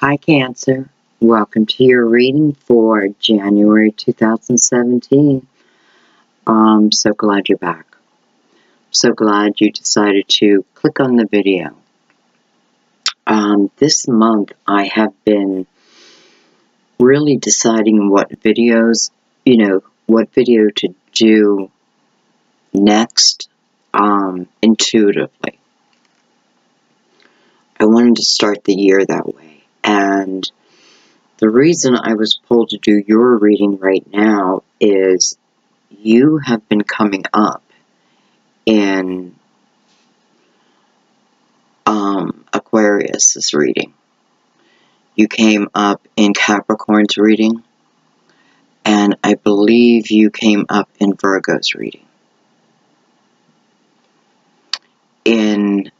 Hi Cancer, welcome to your reading for January 2017. I'm so glad you're back. So glad you decided to click on the video. This month I have been really deciding what videos, what video to do next intuitively. I wanted to start the year that way, and the reason I was pulled to do your reading right now is you have been coming up in Aquarius's reading. You came up in Capricorn's reading, and I believe you came up in Virgo's reading. In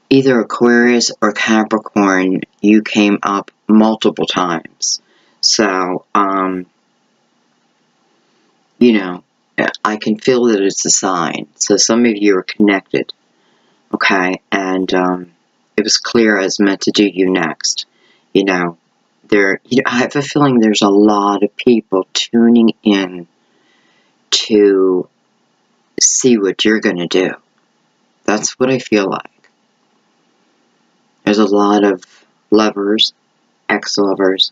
either Aquarius or Capricorn, you came up multiple times. So, I can feel that it's a sign. So some of you are connected, okay? And it was clear I was meant to do you next. I have a feeling there's a lot of people tuning in to see what you're going to do. That's what I feel like. There's a lot of lovers, ex-lovers,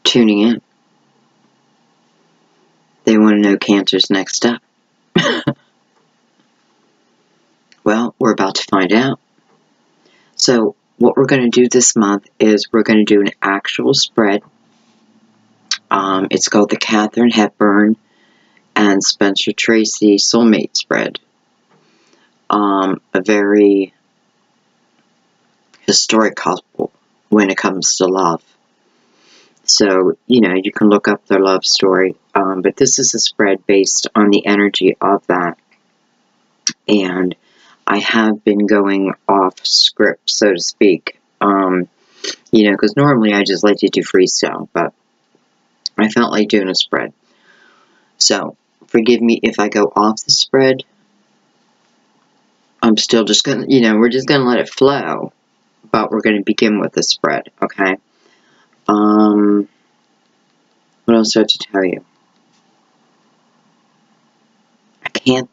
tuning in. They want to know Cancer's next step. Well, we're about to find out. So, what we're going to do this month is we're going to do an actual spread. It's called the Katharine Hepburn and Spencer Tracy Soulmate spread. A very historic couple when it comes to love. So, you can look up their love story, but this is a spread based on the energy of that. And I have been going off script, so to speak, because normally I just like to do freestyle, but I felt like doing a spread. So, forgive me if I go off the spread. I'm still just going to, we're just going to let it flow, but we're going to begin with the spread, okay? What else do I have to tell you? I can't,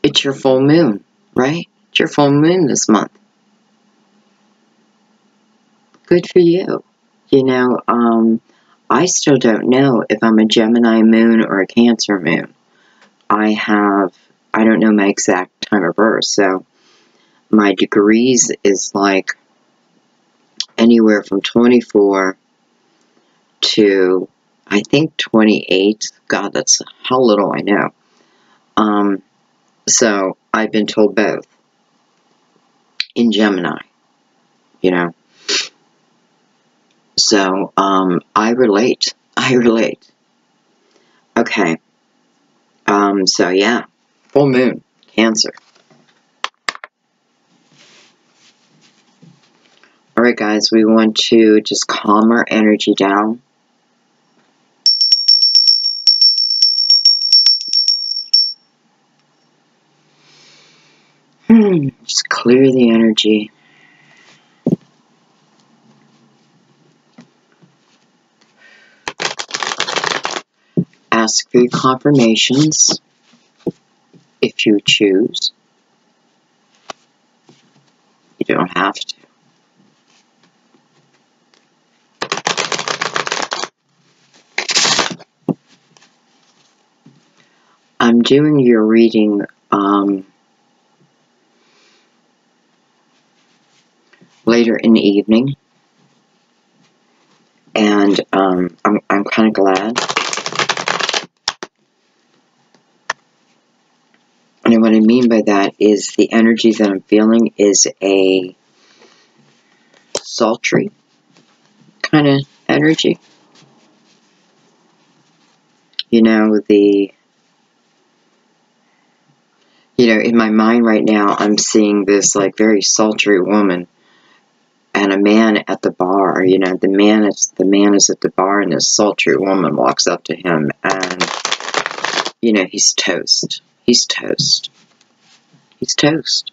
it's your full moon, right? It's your full moon this month. Good for you. I still don't know if I'm a Gemini moon or a Cancer moon. I don't know my exact time of birth, so my degrees is like anywhere from 24 to, I think, 28. God, that's how little I know. So I've been told both in Gemini, So, I relate. Okay. So yeah, full moon, Cancer. Alright guys, we want to just calm our energy down. Just clear the energy. Ask for your confirmations if you choose. You don't have to. I'm doing your reading later in the evening, and I'm kind of glad. And what I mean by that is the energy that I'm feeling is a sultry kind of energy. In my mind right now, I'm seeing this like very sultry woman and a man at the bar. The man is at the bar, and this sultry woman walks up to him, and he's toast. He's toast. he's toast.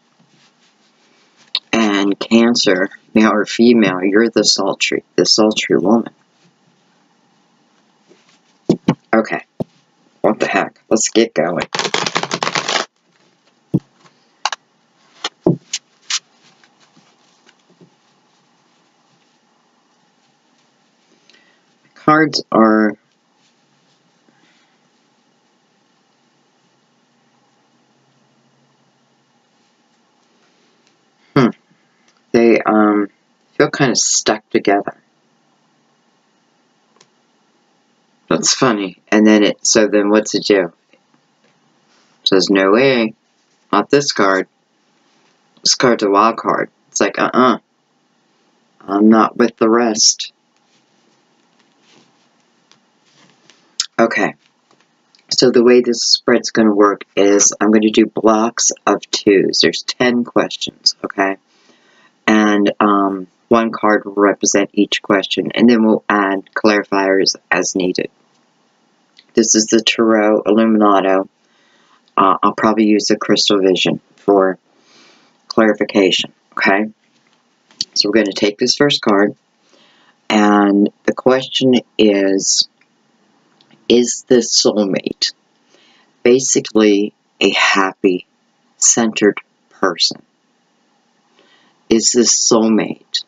And Cancer, male or female, you're the sultry woman. Okay, what the heck? Let's get going. Cards are they feel kind of stuck together. That's funny. And then so then what's it do? It says, no way, not this card. This card's a wild card. It's like, I'm not with the rest. Okay. So the way this spread's going to work is I'm going to do blocks of 2s. There's 10 questions, okay? And one card will represent each question, and then we'll add clarifiers as needed. This is the Tarot Illuminato. I'll probably use the Crystal Vision for clarification, okay? So we're going to take this first card, and the question is the soulmate basically a happy, centered person? Is this soulmate?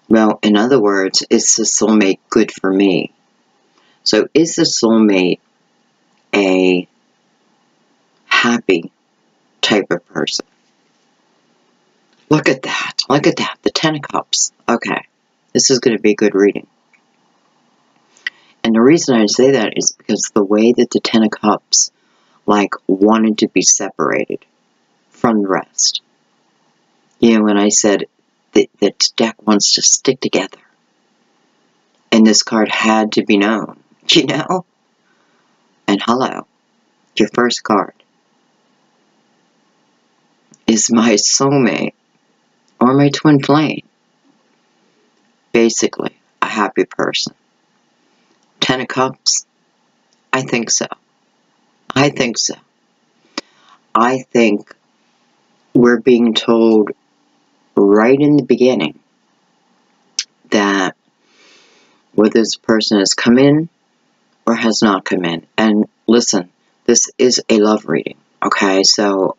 Well, in other words, is the soulmate good for me? So is the soulmate a happy type of person? Look at that. Look at that. The Ten of Cups. Okay. This is going to be a good reading. And the reason I say that is because the way that the Ten of Cups, like, wanted to be separated from the rest. You know, when I said that the deck wants to stick together. And this card had to be known. You know? And hello. Your first card is my soulmate or my twin flame. Basically, a happy person. Ten of Cups? I think so. I think so. I think we're being told right in the beginning that whether this person has come in or has not come in. And listen, this is a love reading, okay? So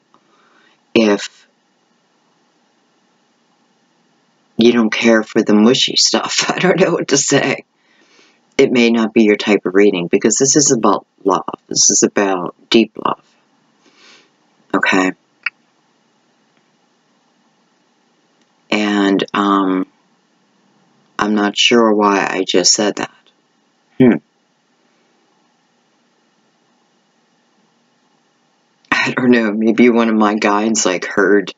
if you don't care for the mushy stuff, I don't know what to say. It may not be your type of reading, because this is about love. This is about deep love. Okay? And, I'm not sure why I just said that. I don't know. Maybe one of my guides, like, heard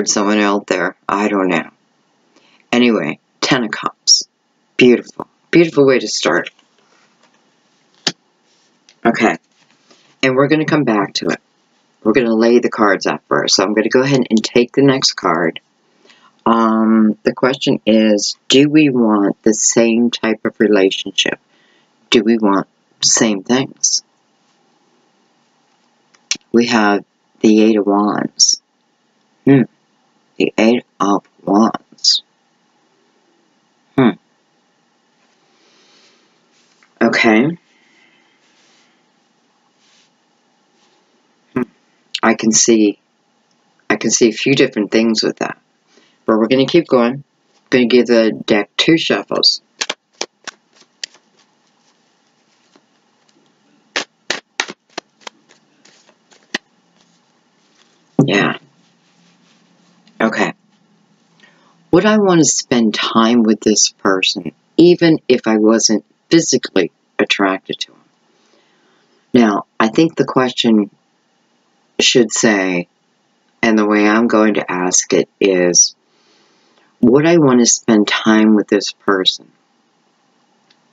someone out there. I don't know. Anyway, Ten of Cups. Beautiful. Beautiful way to start. Okay. And we're going to come back to it. We're going to lay the cards out first. So I'm going to go ahead and take the next card. The question is, do we want the same type of relationship? Do we want the same things? We have the Eight of Wands. The Eight of Wands. Okay. I can see a few different things with that. But we're going to keep going. I'm going to give the deck 2 shuffles. Yeah. Okay. Would I want to spend time with this person, even if I wasn't physically attracted to him? Now, I think the question should say, and the way I'm going to ask it is, would I want to spend time with this person,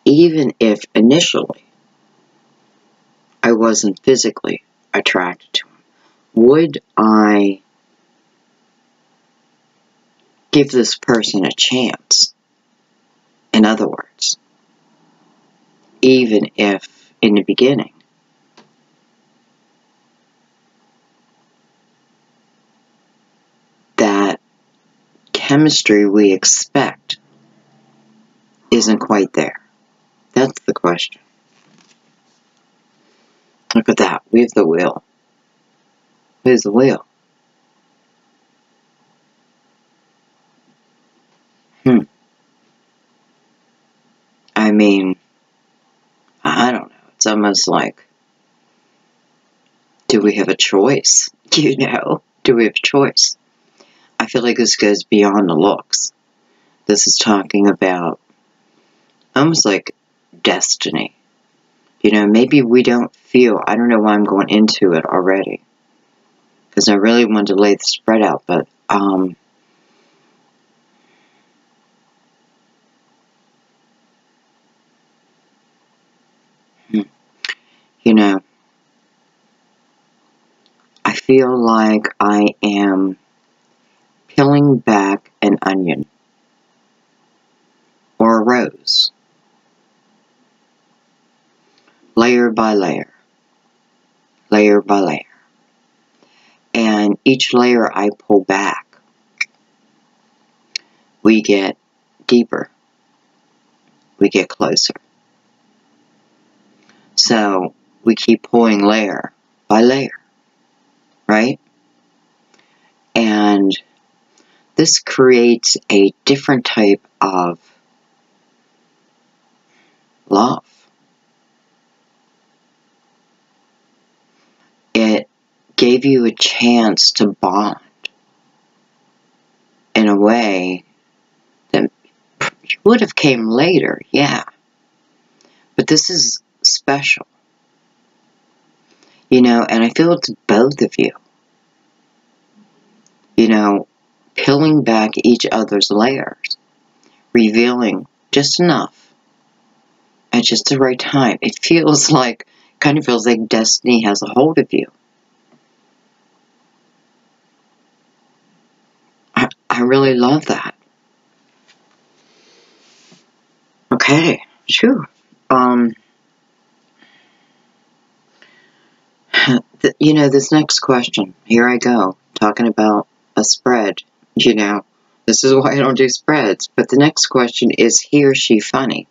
even if initially I wasn't physically attracted to him? Would I give this person a chance? In other words, even if in the beginning chemistry we expect isn't quite there? That's the question. Look at that. We have the wheel. Where's the wheel? I mean, I don't know. It's almost like, do we have a choice? You know, do we have a choice? I feel like this goes beyond the looks. This is talking about almost like destiny. You know, maybe we don't feel, I don't know why I'm going into it already, because I really wanted to lay the spread out, but, you know, I feel like I am peeling back an onion or a rose, layer by layer, layer by layer. And each layer I pull back, we get deeper, we get closer. So we keep pulling layer by layer, right? And this creates a different type of love. It gave you a chance to bond in a way that would have came later, yeah. But this is special. You know, and I feel it's both of you. You know, peeling back each other's layers, revealing just enough at just the right time. It feels like, kind of feels like destiny has a hold of you. I really love that. Okay, sure. You know, this next question, here I go, talking about a spread, you know. This is why I don't do spreads. But the next question is, he or she funny?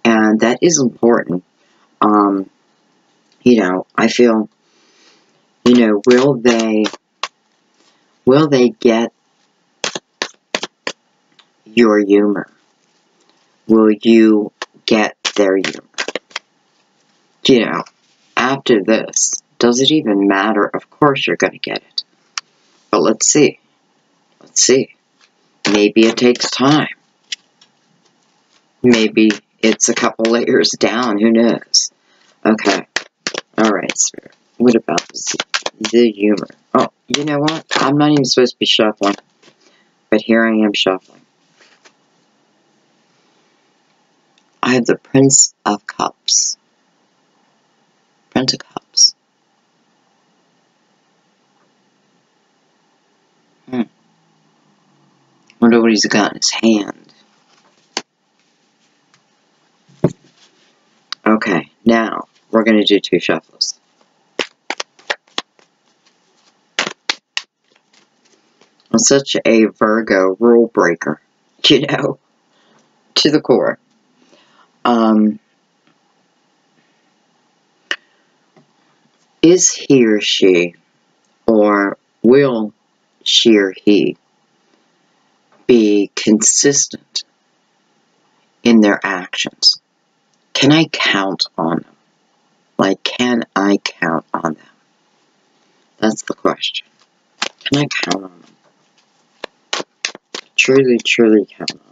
And that is important. You know, I feel, you know, will they get your humor? Will you get their humor? You know, after this, does it even matter? Of course you're going to get it. But let's see. Let's see. Maybe it takes time. Maybe it's a couple layers down. Who knows? Okay. Alright, Spirit. What about the humor? Oh, you know what? I'm not even supposed to be shuffling. But here I am shuffling. I have the Prince of Cups. Prince of Cups. Wonder what he's got in his hand. Okay, now we're going to do 2 shuffles. I'm such a Virgo rule breaker, you know, to the core. Is he or she, or will she or he be consistent in their actions? Can I count on them? Like, can I count on them? That's the question. Can I count on them? Truly, truly count on them.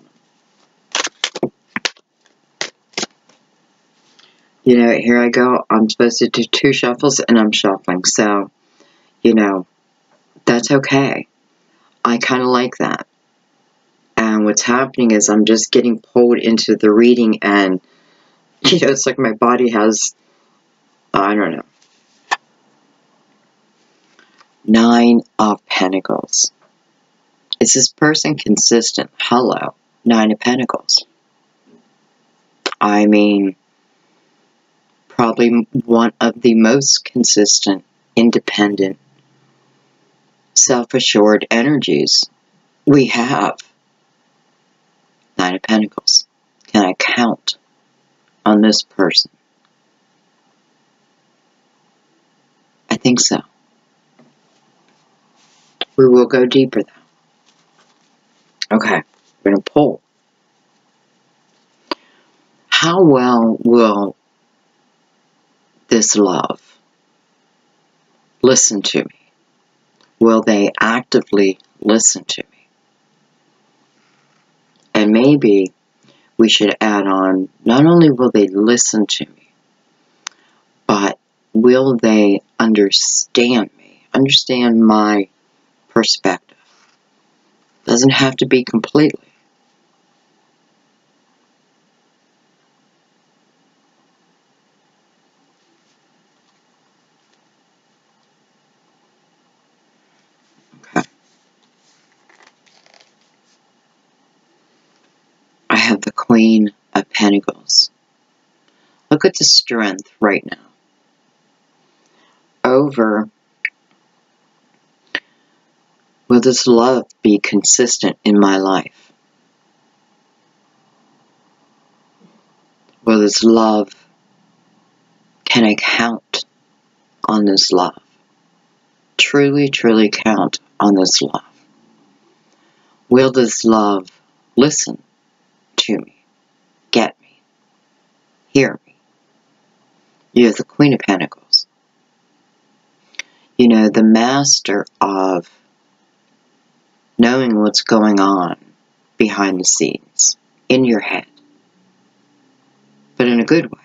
You know, here I go. I'm supposed to do 2 shuffles and I'm shuffling. So, you know, that's okay. I kind of like that. And what's happening is I'm just getting pulled into the reading and, you know, it's like my body has, I don't know. 9 of Pentacles. Is this person consistent? Hello. 9 of Pentacles. I mean, probably one of the most consistent, independent, self-assured energies we have. Nine of Pentacles. Can I count on this person? I think so. We will go deeper though. Okay, we're going to pull. How well will this love listen to me? Will they actively listen to me? And maybe we should add on, not only will they listen to me, but will they understand me? Understand my perspective. Doesn't have to be completely. Okay. I have the Queen of Pentacles. Look at the strength right now. Over, will this love be consistent in my life? Will this love, can I count on this love? Truly, truly count on this love. Will this love listen to me, get me, hear me? You have the Queen of Pentacles. You know, the master of knowing what's going on behind the scenes, in your head, but in a good way.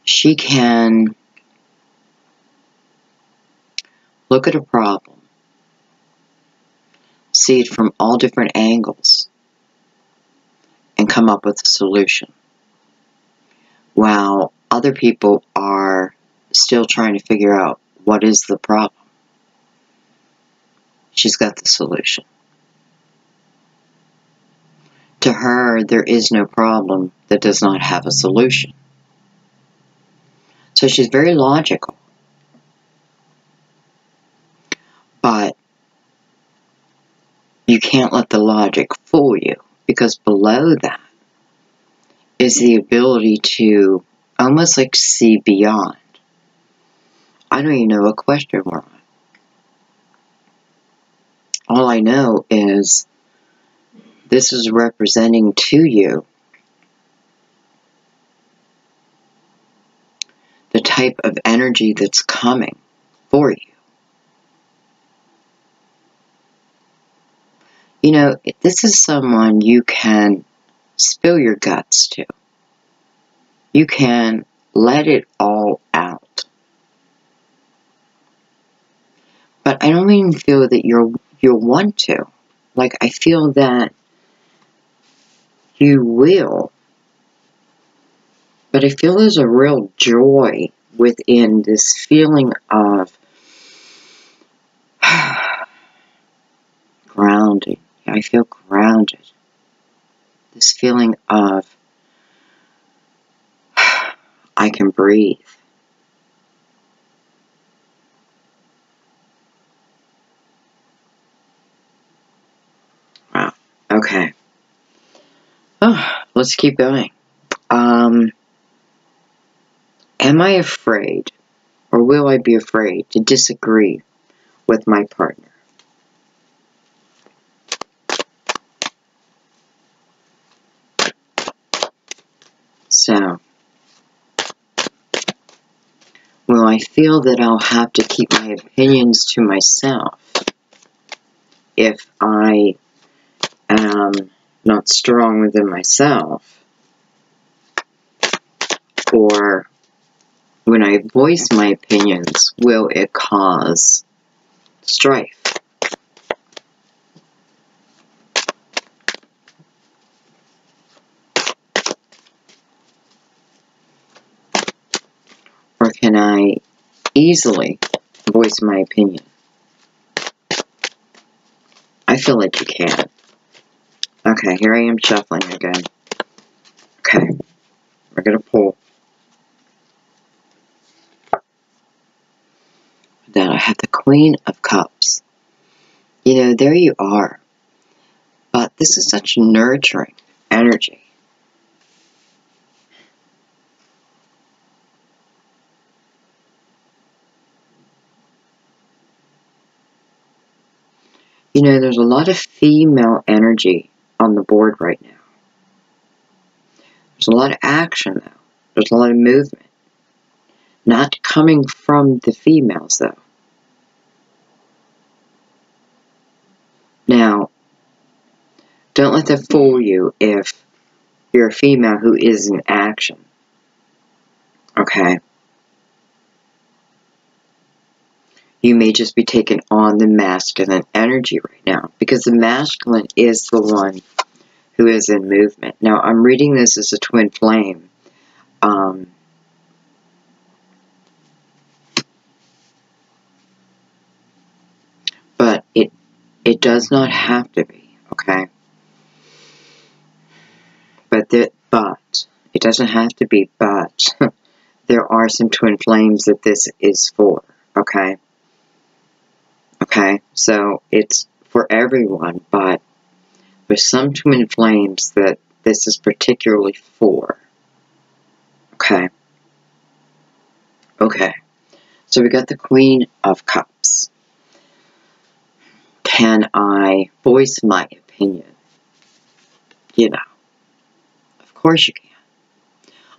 She can look at a problem, see it from all different angles, and come up with a solution. While other people are still trying to figure out what is the problem, she's got the solution. To her, there is no problem that does not have a solution. So she's very logical. But you can't let the logic fool you, because below that is the ability to almost like see beyond. I don't even know what question we're on. All I know is this is representing to you the type of energy that's coming for you. You know, this is someone you can spill your guts to. You can let it all out. But I don't even feel that you'll want to. Like, I feel that you will. But I feel there's a real joy within this feeling of grounding. I feel grounded. This feeling of I can breathe. Wow. Okay. Oh, let's keep going. Am I afraid, or will I be afraid to disagree with my partner? So, will I feel that I'll have to keep my opinions to myself if I am not strong within myself? Or when I voice my opinions, will it cause strife? Or can I easily voice my opinion? I feel like you can. Okay, here I am shuffling again. Okay, we're going to pull. Then I have the Queen of Cups. You know, there you are. But this is such nurturing energy. You know, there's a lot of female energy on the board right now. There's a lot of action, though. There's a lot of movement. Not coming from the females, though. Now, don't let that fool you if you're a female who is in action. Okay? You may just be taking on the masculine energy right now, because the masculine is the one who is in movement. Now, I'm reading this as a twin flame. But it does not have to be, okay? But it doesn't have to be, but there are some twin flames that this is for, okay? Okay, so it's for everyone, but there's some twin flames that this is particularly for, okay? Okay, so we got the Queen of Cups. Can I voice my opinion? You know, of course you can.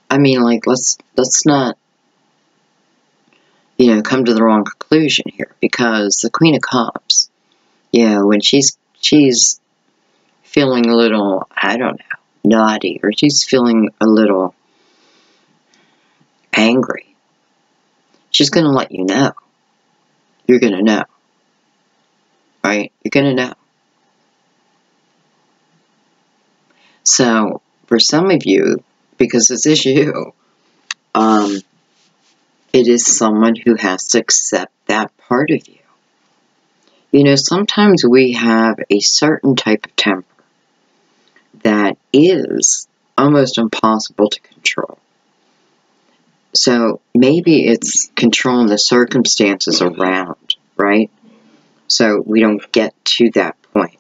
I mean, like, let's not, you know, come to the wrong conclusion here, because the Queen of Cups, you know, when she's feeling a little, I don't know, naughty, or she's feeling a little angry, she's going to let you know. You're going to know. Right? You're going to know. So, for some of you, because this is you, it is someone who has to accept that part of you. You know, sometimes we have a certain type of temper that is almost impossible to control. So maybe it's controlling the circumstances around, right? So we don't get to that point.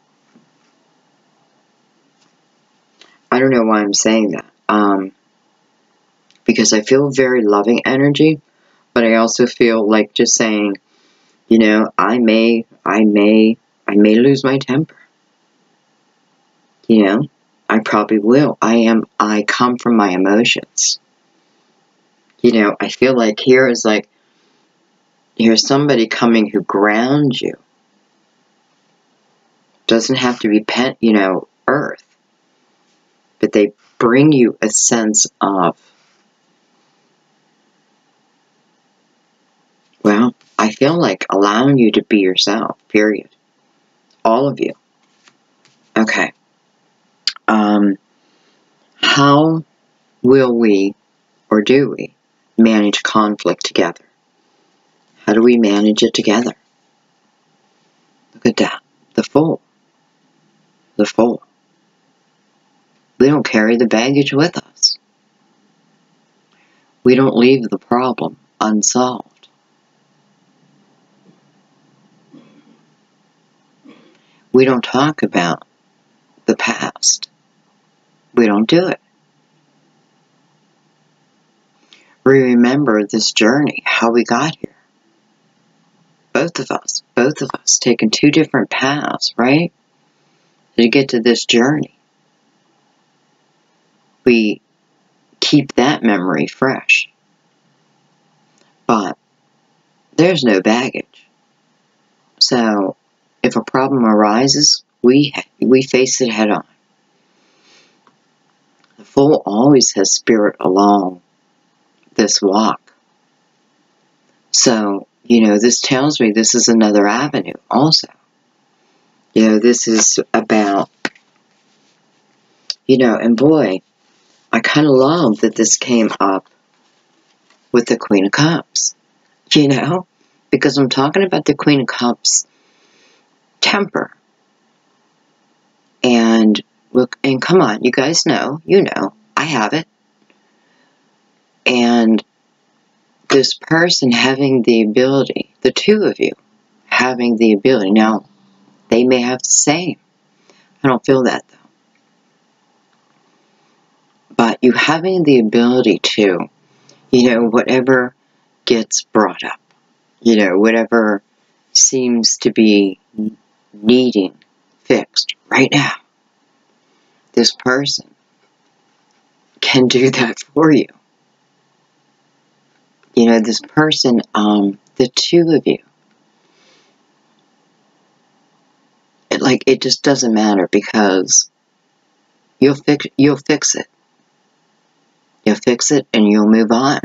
I don't know why I'm saying that. Because I feel very loving energy, but I also feel like just saying, you know, I may lose my temper. You know, I probably will. I come from my emotions. You know, I feel like here's somebody coming who grounds you. Doesn't have to be earth. But they bring you a sense of, well, I feel like allowing you to be yourself, period. All of you. Okay. How will we, or do we, manage conflict together? How do we manage it together? Look at that. The Fool. The Fool. We don't carry the baggage with us. We don't leave the problem unsolved. We don't talk about the past. We don't do it. We remember this journey, how we got here. Both of us taking two different paths, right? To get to this journey. We keep that memory fresh. But there's no baggage. So if a problem arises, we face it head on. The Fool always has spirit along this walk. So, you know, this tells me this is another avenue also. You know, this is about, you know, and boy, I kind of love that this came up with the Queen of Cups, you know, because I'm talking about the Queen of Cups temper. And look, and come on, you guys know, I have it. And this person having the ability, the two of you having the ability. Now, They may have the same. I don't feel that, though. But you having the ability to, whatever gets brought up, whatever seems to be needing fixed right now, this person can do that for you. This person, the two of you, it just doesn't matter, because you'll fix it. You'll fix it and you'll move on.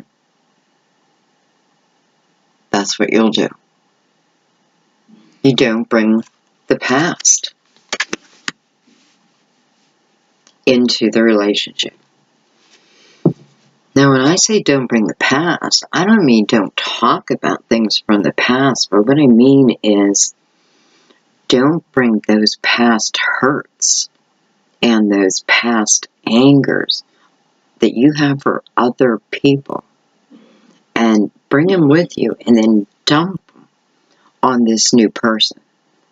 That's what you'll do. You don't bring the past into the relationship. Now, when I say don't bring the past, I don't mean don't talk about things from the past, but what I mean is don't bring those past hurts and those past angers that you have for other people, and bring them with you, and then dump them on this new person.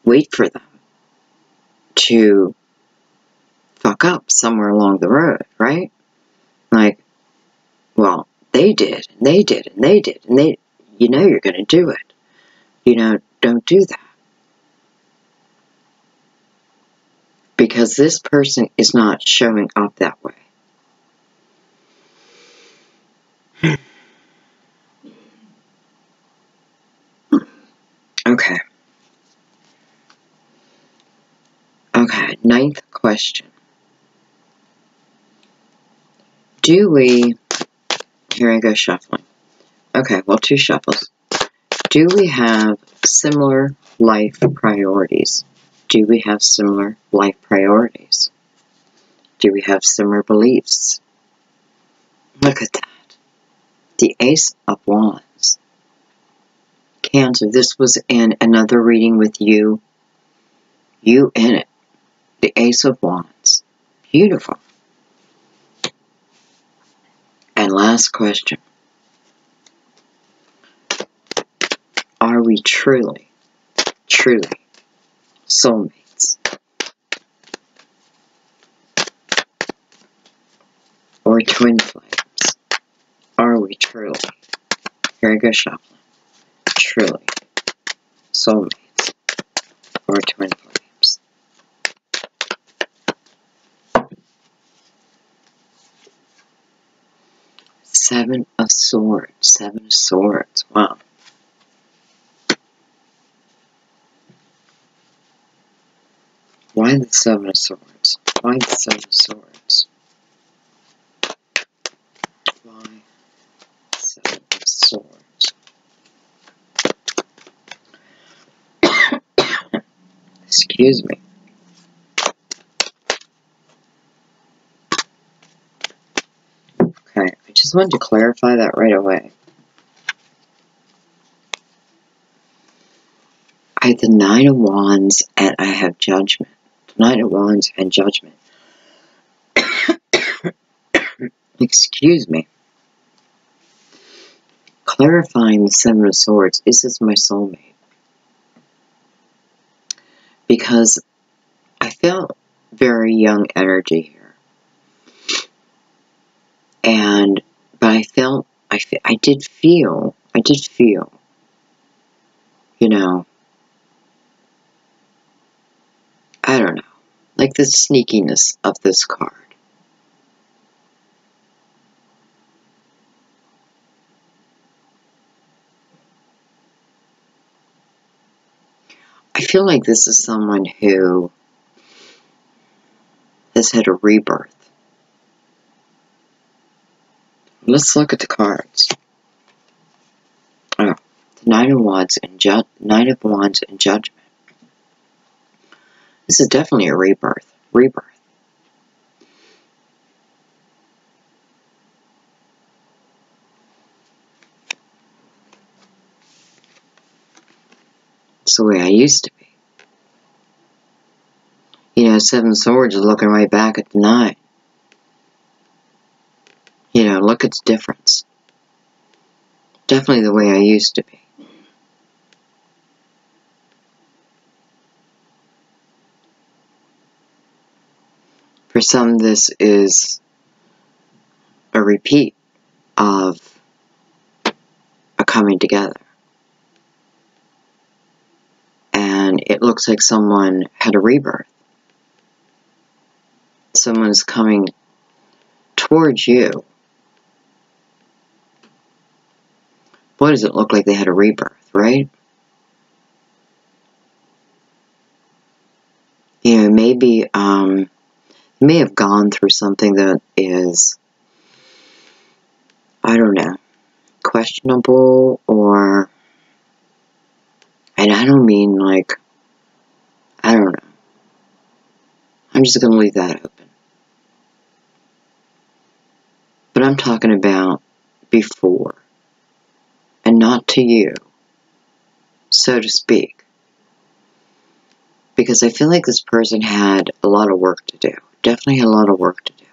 Wait for them to fuck up somewhere along the road, right? Like, well, they did, and they did, and they did, and they, you're going to do it. Don't do that. Because this person is not showing up that way. Okay. Okay, 9th question. Here I go shuffling. Okay, well, 2 shuffles. Do we have similar life priorities? Do we have similar life priorities? Do we have similar beliefs? Look at that. The Ace of Wands. Cancer, this was in another reading with you. You in it. The Ace of Wands. Beautiful. And last question. Are we truly, truly soulmates? Or twin flames? Are we truly, here I go shuffling, truly soulmates or twin flames? Seven of Swords. Wow. Why the Seven of Swords? Why the Seven of Swords? Why Seven of Swords? Excuse me. Okay, I just wanted to clarify that right away. I have the Nine of Wands and I have Judgment. Nine of Wands and Judgment. Excuse me. Clarifying the Seven of Swords. Is this my soulmate? Because I felt very young energy here. But I did feel, I don't know, like the sneakiness of this card. I feel like this is someone who has had a rebirth. Let's look at the cards. Oh, the Nine of Wands and Judgment. This is definitely a rebirth. It's the way I used to be. Seven of Swords is looking right back at the 9. Look at the difference. Definitely the way I used to be. For some, this is a repeat of a coming together. And it looks like someone had a rebirth. Someone's coming towards you. Boy, does it look like they had a rebirth, right? You know, maybe you may have gone through something that is, I don't know, questionable, or, and I don't mean like, I don't know. I'm just going to leave that open. But I'm talking about before, and not to you, so to speak. Because I feel like this person had a lot of work to do. Definitely had a lot of work to do.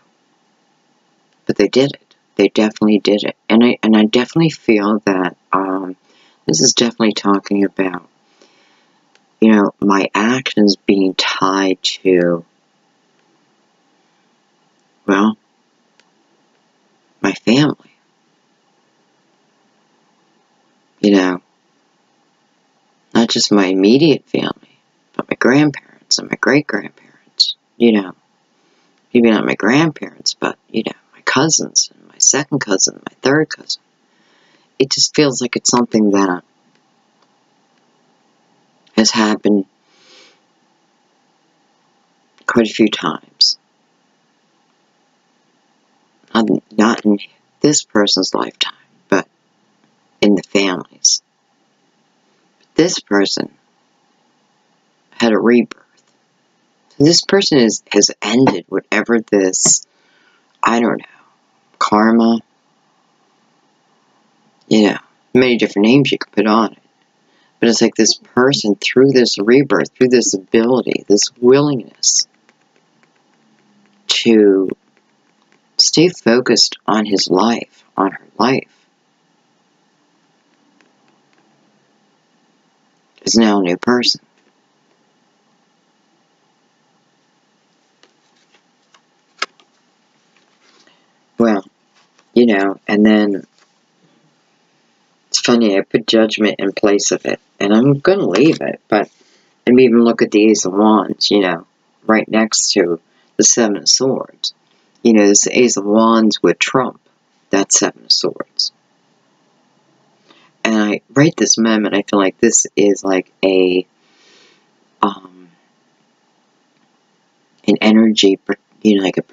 But they did it. They definitely did it. And I definitely feel that this is definitely talking about, you know, my actions being tied to, well, my family. You know, not just my immediate family, but my grandparents and my great-grandparents. You know, maybe not my grandparents, but, you know, my cousins and my second cousin, my third cousin. It just feels like it's something that has happened quite a few times. Not in this person's lifetime, but in the families. This person had a rebirth. This person has ended whatever this, I don't know, karma, you know, many different names you could put on it. But it's like this person, through this rebirth, through this ability, this willingness to stay focused on his life, on her life, is now a new person. Well, you know, and then it's funny, I put judgment in place of it, and I'm going to leave it, but and even look at the Ace of Wands, you know, right next to the Seven of Swords. You know, this Ace of Wands would trump that Seven of Swords. And I, right this moment, I feel like this is like an energy, you know, like a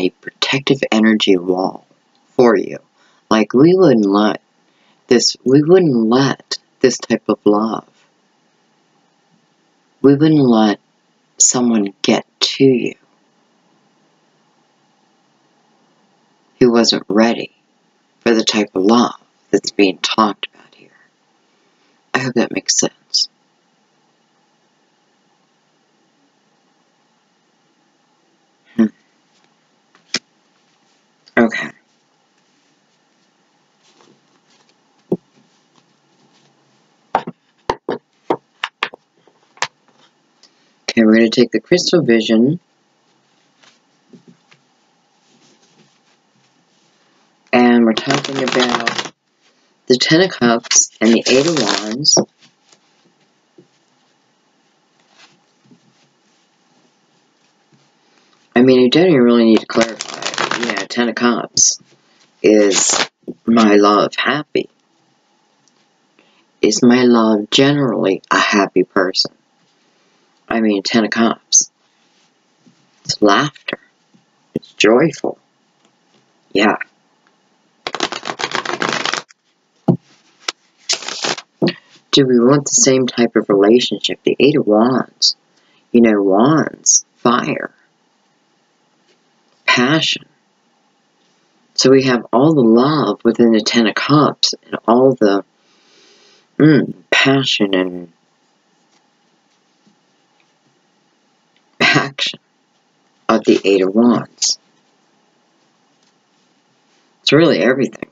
protective energy wall for you. Like, we wouldn't let this type of love, we wouldn't let someone get to you who wasn't ready for the type of love that's being talked about here. I hope that makes sense. Okay. Okay, we're going to take the crystal vision and we're talking about the Ten of Cups and the Eight of Wands. I mean, you don't even really need to clarify it. You know, Ten of Cups is my love happy? Is my love generally a happy person? I mean, Ten of Cups. It's laughter. It's joyful. Yeah. Do we want the same type of relationship? The Eight of Wands. You know, wands, fire, passion. So we have all the love within the Ten of Cups and all the passion and action of the Eight of Wands. It's really everything.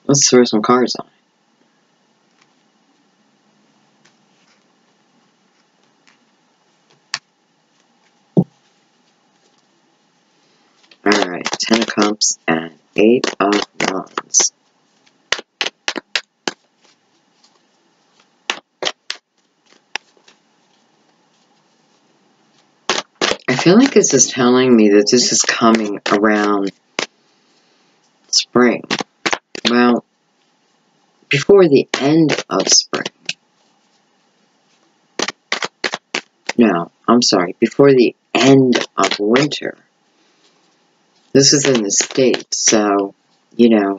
Let's throw some cards on it. Ten of Cups and Eight of Wands. I feel like this is telling me that this is coming around spring. Well, before the end of spring. No, I'm sorry, before the end of winter. This is in the States, so, you know,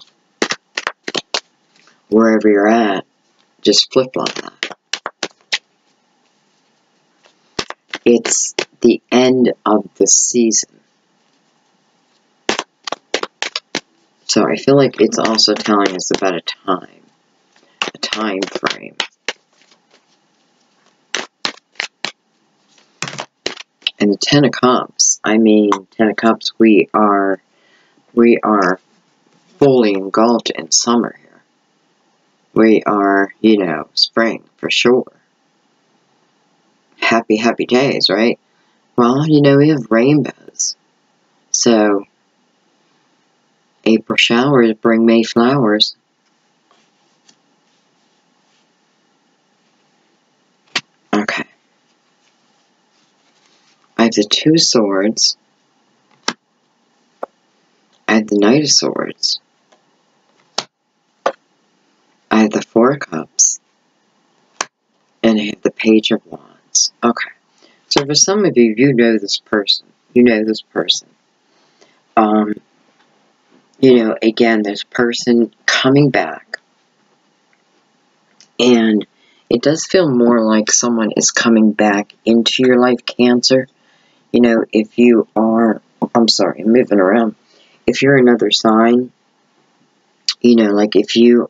wherever you're at, just flip-flop that. It's the end of the season. So I feel like it's also telling us about a time frame. And the Ten of Cups, I mean, Ten of Cups, we are fully engulfed in summer here. We are, you know, spring for sure. Happy, happy days, right? Well, you know, we have rainbows. So, April showers bring May flowers. Okay. I have the Two of Swords. I have the Knight of Swords. I have the Four of Cups. And I have the Page of Wands. Okay. So for some of you, you know this person. You know this person. You know, again, this person coming back. And it does feel more like someone is coming back into your life, Cancer. You know, if you are, I'm sorry, I'm moving around. If you're another sign, you know, like if you're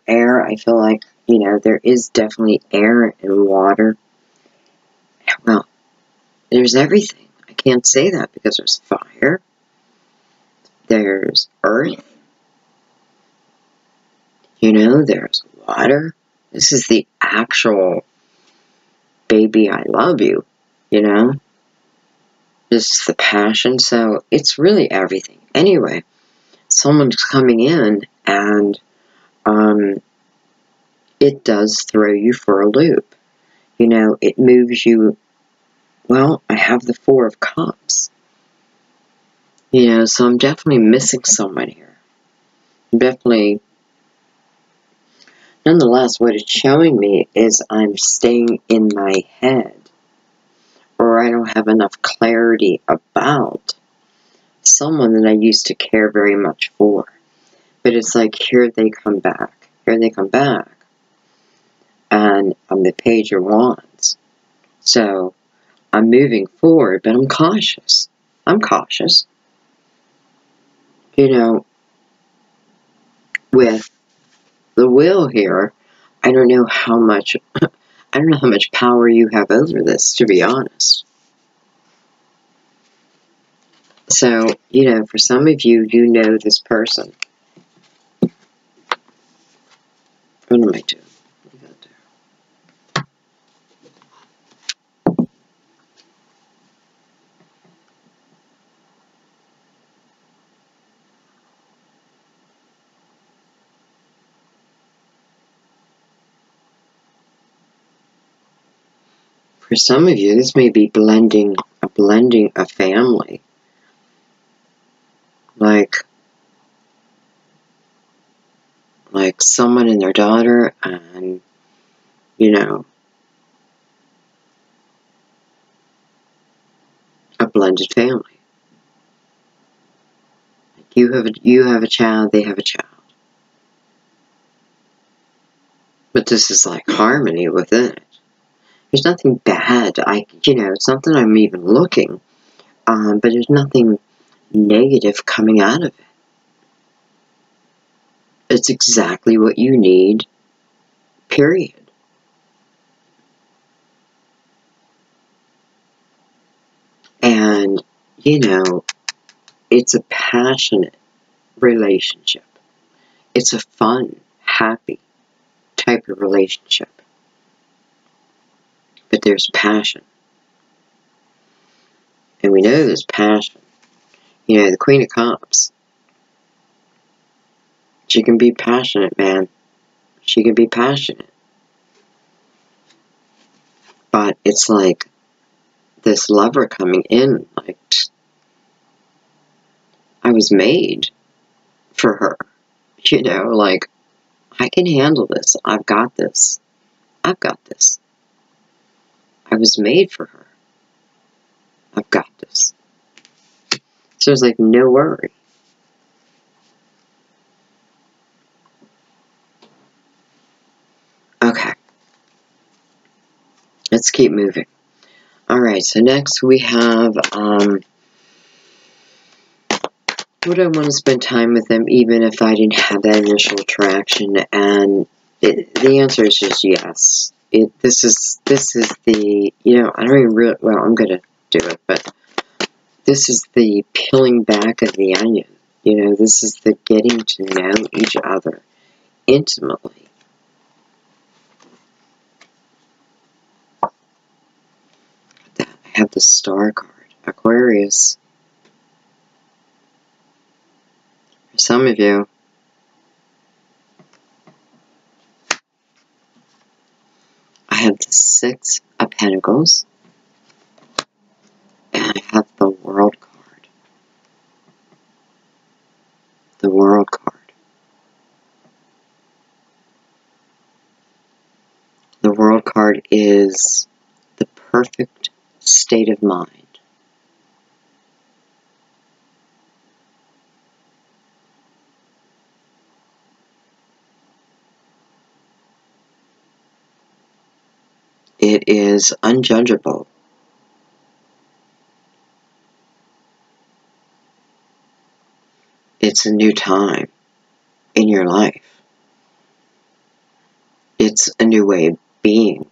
air, I feel like, you know, there is definitely air and water. Well, there's everything. I can't say that because there's fire. There's earth. You know, there's water. This is the actual baby I love you, you know. This is the passion, so it's really everything. Anyway, someone's coming in and it does throw you for a loop. You know, it moves you. Well, I have the Four of Cups. You know, so I'm definitely missing someone here. Definitely. Nonetheless, what it's showing me is I'm staying in my head. Or I don't have enough clarity about someone that I used to care very much for. But it's like, here they come back. Here they come back. And I'm the Page of Wands. So, I'm moving forward, but I'm cautious. I'm cautious. You know, with the Wheel here, I don't know how much power you have over this, to be honest. So, you know, for some of you, you know this person. What am I doing? For some of you, this may be blending a family. Like someone and their daughter and, you know, a blended family. You have a child, they have a child. But this is like harmony within it. There's nothing bad. You know, it's not that I'm even looking, but there's nothing negative coming out of it. It's exactly what you need, period. And, you know, it's a passionate relationship. It's a fun, happy type of relationship. But there's passion. And we know there's passion. You know, the Queen of Cups. She can be passionate, man. She can be passionate. But it's like this lover coming in, like, I was made for her. You know, like, I can handle this. I've got this. I've got this. I was made for her. I've got this. So it's like, no worry. Okay. Let's keep moving. Alright, so next we have, would I want to spend time with them even if I didn't have that initial attraction? And the answer is just yes. This is the, you know, I don't even really, well, I'm going to do it, but this is the peeling back of the onion. You know, this is the getting to know each other intimately. I have the Star card, Aquarius. For some of you, I have the Six of Pentacles, and I have the World card. The World card. The World card is the perfect state of mind. It is unjudgeable. It's a new time in your life. It's a new way of being.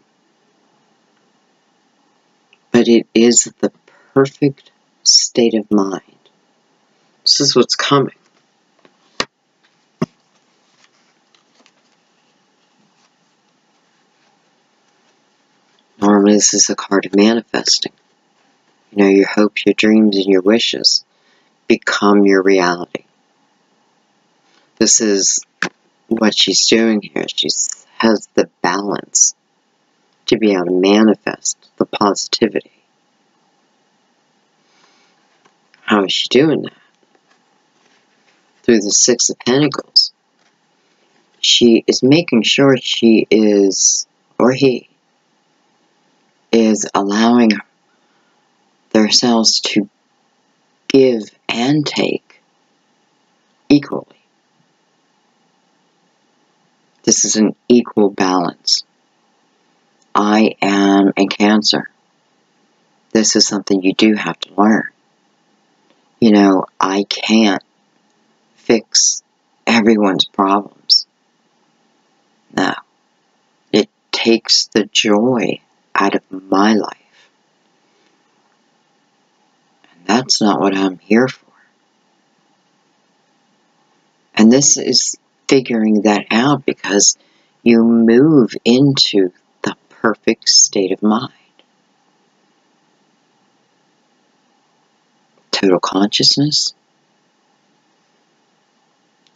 But it is the perfect state of mind. This is what's coming. Normally this is a card of manifesting. You know, your hopes, your dreams, and your wishes become your reality. This is what she's doing here. She has the balance to be able to manifest the positivity. How is she doing that? Through the Six of Pentacles. She is making sure she is, or he, is allowing themselves to give and take equally. This is an equal balance. I am a Cancer. This is something you do have to learn. You know, I can't fix everyone's problems. No. It takes the joy out of my life. And that's not what I'm here for. And this is figuring that out because you move into the perfect state of mind. Total consciousness.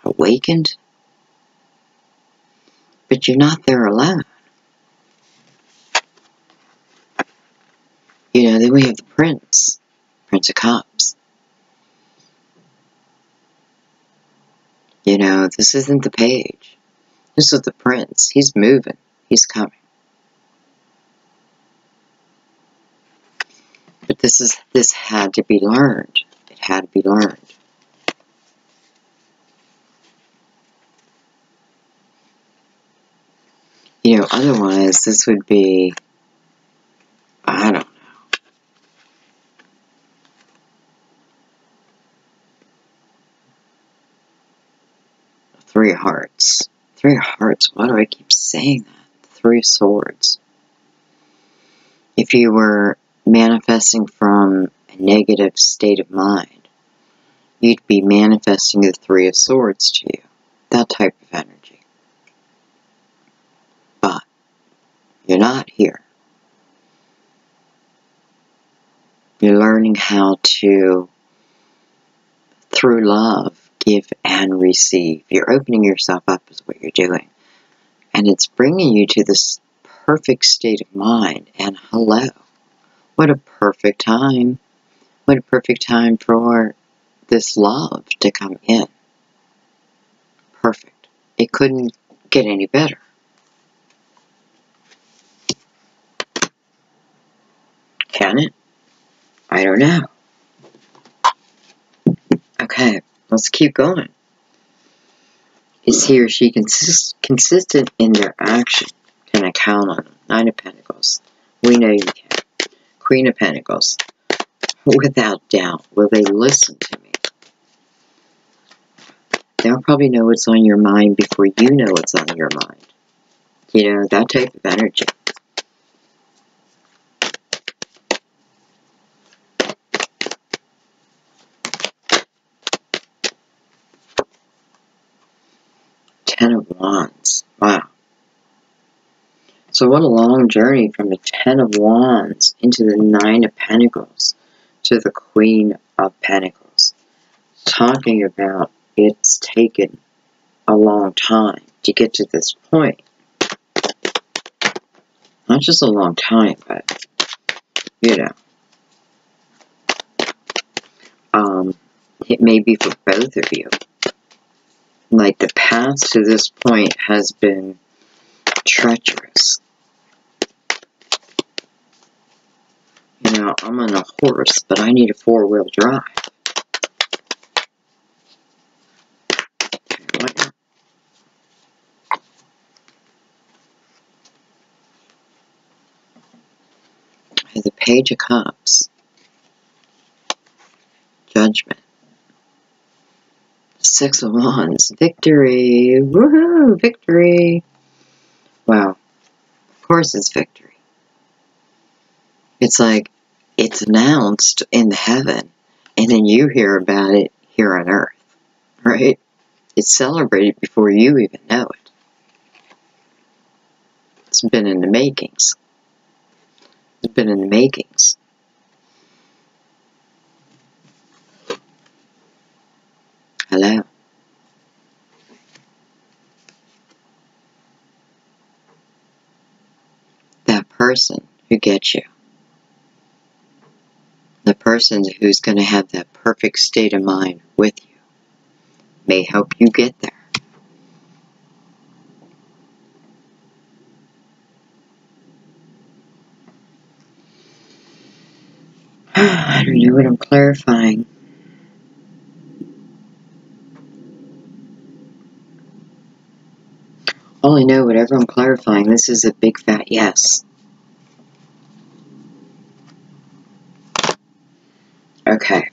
Awakened. But you're not there alone. You know, then we have the Prince. Prince of Cups. You know, this isn't the Page. This is the Prince. He's moving. He's coming. But this had to be learned. It had to be learned. You know, otherwise this would be, I don't know. Three of Hearts. Three of Hearts. Why do I keep saying that? Three of Swords. If you were manifesting from a negative state of mind, you'd be manifesting the Three of Swords to you. That type of energy. But you're not here. You're learning how to through love, give and receive. You're opening yourself up is what you're doing. And it's bringing you to this perfect state of mind. And hello, what a perfect time. What a perfect time for this love to come in. Perfect. It couldn't get any better. Can it? I don't know. Okay, let's keep going. Is he or she consistent in their action? Can I count on them? Nine of Pentacles. We know you can. Queen of Pentacles. Without doubt. Will they listen to me? They'll probably know what's on your mind before you know what's on your mind. You know, that type of energy. Ten of Wands. Wow. So what a long journey from the Ten of Wands into the Nine of Pentacles to the Queen of Pentacles. Talking about it's taken a long time to get to this point. Not just a long time, but, you know. It may be for both of you. Like the path to this point has been treacherous. You know, I'm on a horse, but I need a four-wheel drive. What now? I have the Page of Cups. Judgment. Six of Wands. Victory. Woohoo! Victory. Wow. Of course it's victory. It's like it's announced in heaven, and then you hear about it here on earth. Right? It's celebrated before you even know it. It's been in the makings. It's been in the makings. Hello. That person who gets you. The person who's going to have that perfect state of mind with you may help you get there. I don't know what I'm clarifying. All I know, whatever I'm clarifying, this is a big fat yes. Okay.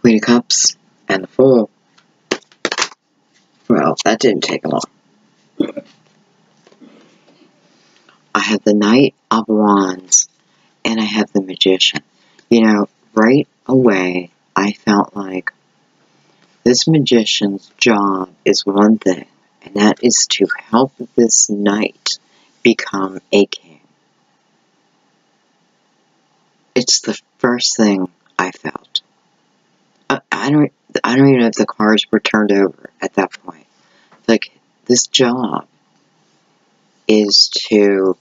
Queen of Cups and the Fool. Well, that didn't take long. I have the Knight of Wands and I have the Magician. You know, right away, I felt like this magician's job is one thing, and that is to help this knight become a king. It's the first thing I felt. I don't even know if the cards were turned over at that point. Like, this job is to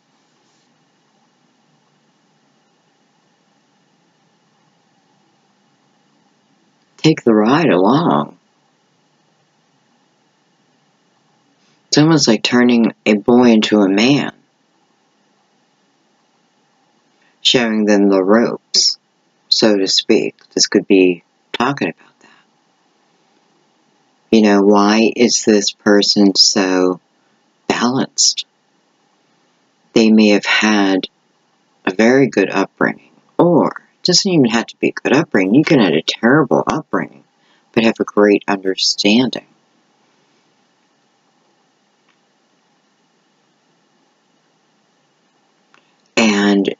take the ride along. It's almost like turning a boy into a man. Showing them the ropes, so to speak. This could be talking about that. You know, why is this person so balanced? They may have had a very good upbringing, or it doesn't even have to be a good upbringing. You can have a terrible upbringing, but have a great understanding. And,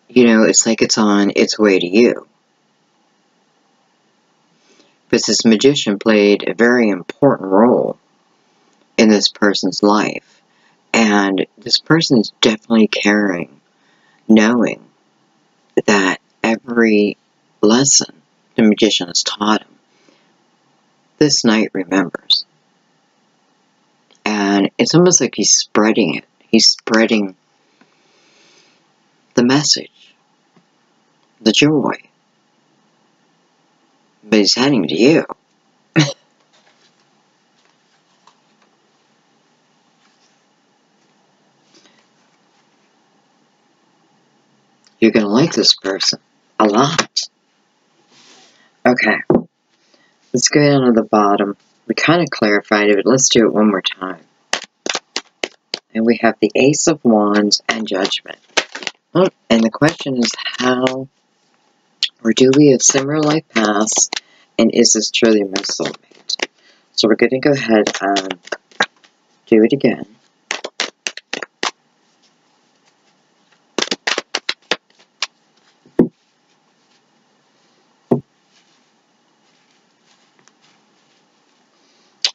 you know, it's like it's on its way to you. But this magician played a very important role in this person's life. And this person is definitely caring, knowing that every lesson the magician has taught him, this knight remembers. And it's almost like he's spreading it. He's spreading the message, the joy. But he's heading to you. You're going to like this person a lot. Okay, let's go down to the bottom. We kind of clarified it, but let's do it one more time. And we have the Ace of Wands and Judgment. Oh, and the question is how, or do we have similar life paths, and is this truly my soulmate? So we're going to go ahead and do it again.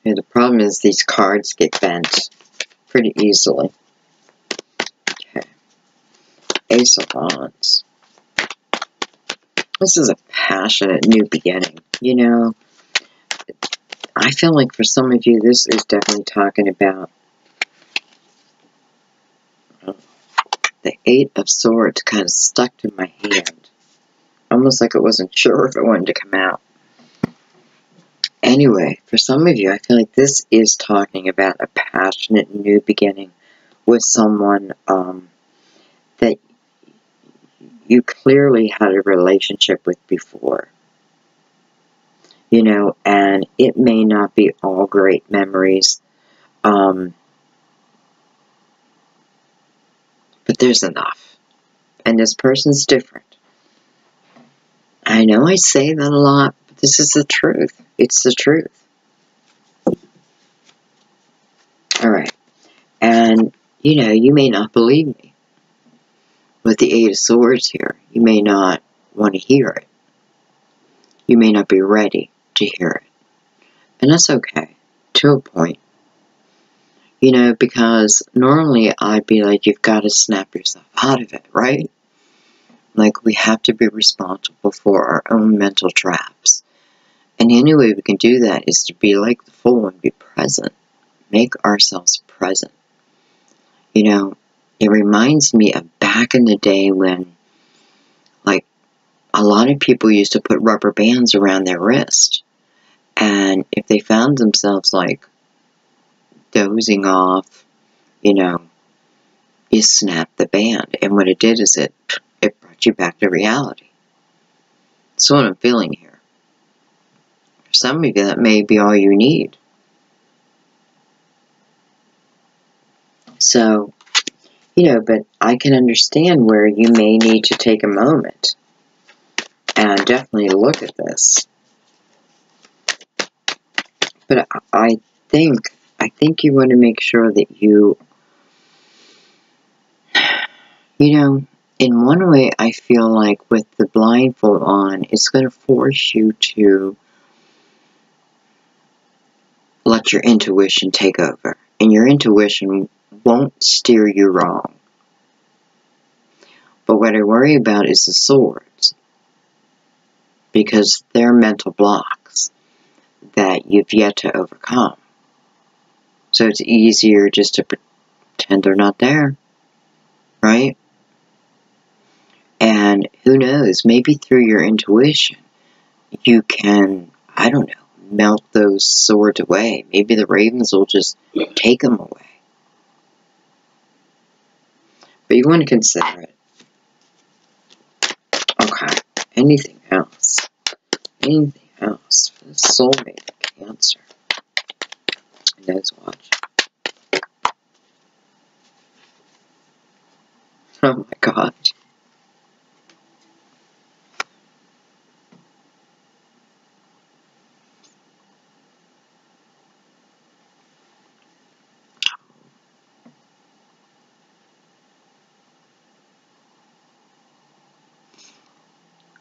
And the problem is these cards get bent pretty easily. Okay. Ace of Wands. This is a passionate new beginning. You know, I feel like for some of you, this is definitely talking about the Eight of Swords kind of stuck to my hand. Almost like it wasn't sure if it wanted to come out. Anyway, for some of you, I feel like this is talking about a passionate new beginning with someone that you clearly had a relationship with before. You know, and it may not be all great memories, but there's enough. And this person's different. I know I say that a lot, but this is the truth. It's the truth. Alright. And, you know, you may not believe me. With the Eight of Swords here, you may not want to hear it. You may not be ready to hear it. And that's okay, to a point. You know, because normally I'd be like, you've got to snap yourself out of it, right? Like, we have to be responsible for our own mental traps. And the only way we can do that is to be like the Fool and be present. Make ourselves present. You know, it reminds me of back in the day when, like, a lot of people used to put rubber bands around their wrist. And if they found themselves, like, dozing off, you know, you snap the band. And what it did is it brought you back to reality. That's what I'm feeling here. For some of you, that may be all you need. So, you know, but I can understand where you may need to take a moment and definitely look at this. But I think you want to make sure that you know, in one way, I feel like with the blindfold on, it's going to force you to let your intuition take over. And your intuition won't steer you wrong. But what I worry about is the swords. Because they're mental blocks that you've yet to overcome. So it's easier just to pretend they're not there. Right? And who knows, maybe through your intuition, you can, I don't know, melt those swords away. Maybe the ravens will just take them away. But you want to consider it. Okay. Anything else? Anything else for the soulmate Cancer? Let's watch. Oh my God.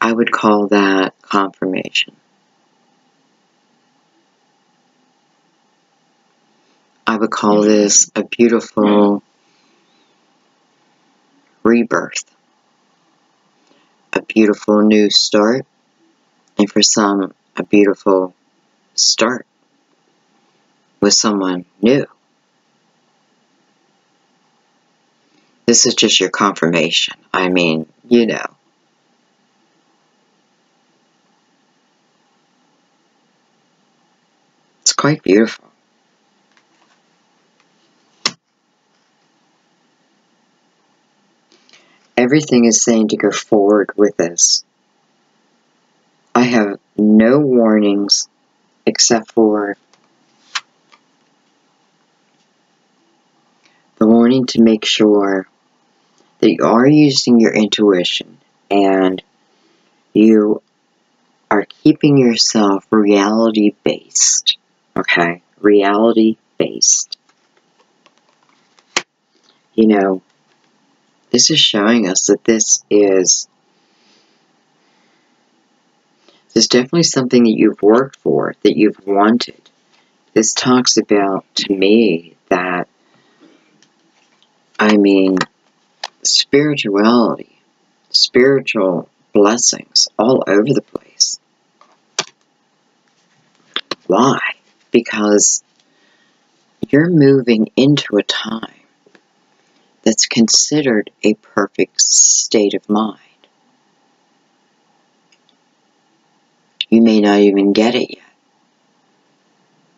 I would call that confirmation. I would call this a beautiful rebirth. A beautiful new start. and for some, a beautiful start with someone new. This is just your confirmation. I mean, you know. It's quite beautiful. Everything is saying to go forward with this. I have no warnings except for the warning to make sure that you are using your intuition and you are keeping yourself reality-based. Okay? Reality-based. You know, this is showing us that this is definitely something that you've worked for, that you've wanted. This talks about, to me, that, I mean, spirituality, spiritual blessings all over the place. Why? Because you're moving into a time that's considered a perfect state of mind. You may not even get it yet.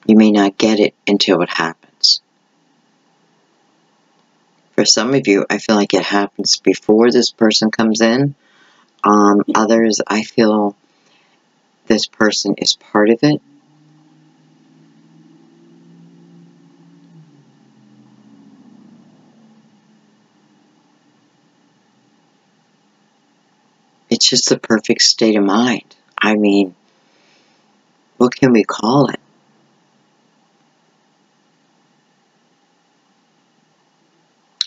You may not get it until it happens. For some of you, I feel like it happens before this person comes in. Others, I feel this person is part of it. It's just the perfect state of mind. I mean, what can we call it?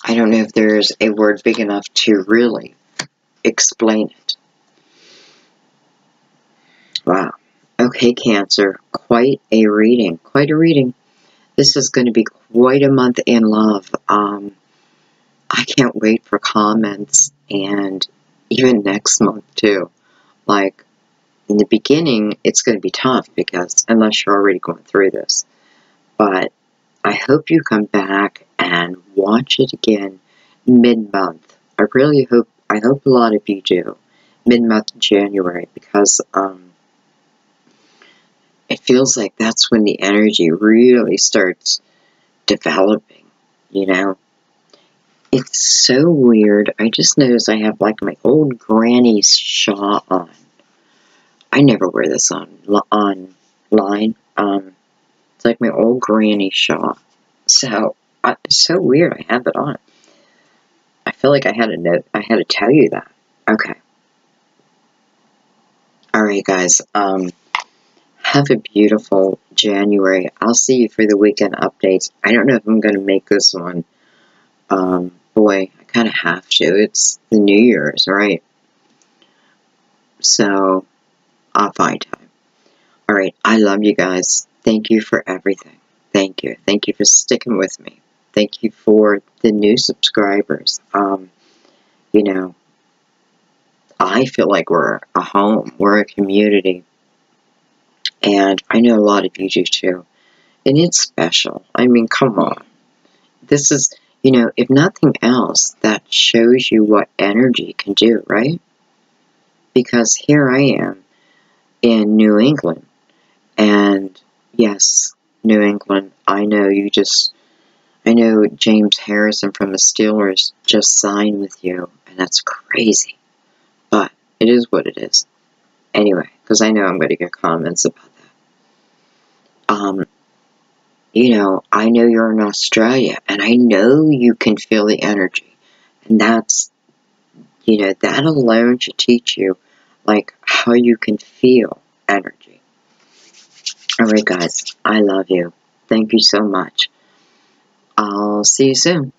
I don't know if there's a word big enough to really explain it. Wow. Okay, Cancer. Quite a reading. Quite a reading. This is going to be quite a month in love. I can't wait for comments, and even next month too. Like, in the beginning, it's going to be tough because, unless you're already going through this. But I hope you come back and watch it again mid-month. I hope a lot of you do. Mid-month January, because it feels like that's when the energy really starts developing, you know? It's so weird. I just noticed I have like my old granny's shawl on. I never wear this online. It's like my old granny shawl. So, it's so weird I have it on. I feel like I had to tell you that. Okay. Alright, guys. Have a beautiful January. I'll see you for the weekend updates. I don't know if I'm going to make this one. Boy, I kind of have to. It's the New Year's, right? So, I'll find time. Alright, I love you guys. Thank you for everything. Thank you. Thank you for sticking with me. Thank you for the new subscribers. You know, I feel like we're a home. We're a community. And I know a lot of you do too. And it's special. I mean, come on. This is, you know, if nothing else, that shows you what energy can do, right? Because here I am in New England. And yes, New England, I know James Harrison from the Steelers just signed with you. And that's crazy. But it is what it is. Anyway, because I know I'm going to get comments about that. You know, I know you're in Australia, and I know you can feel the energy. And that's, you know, that alone should teach you, like, how you can feel energy. Alright, guys, I love you. Thank you so much. I'll see you soon.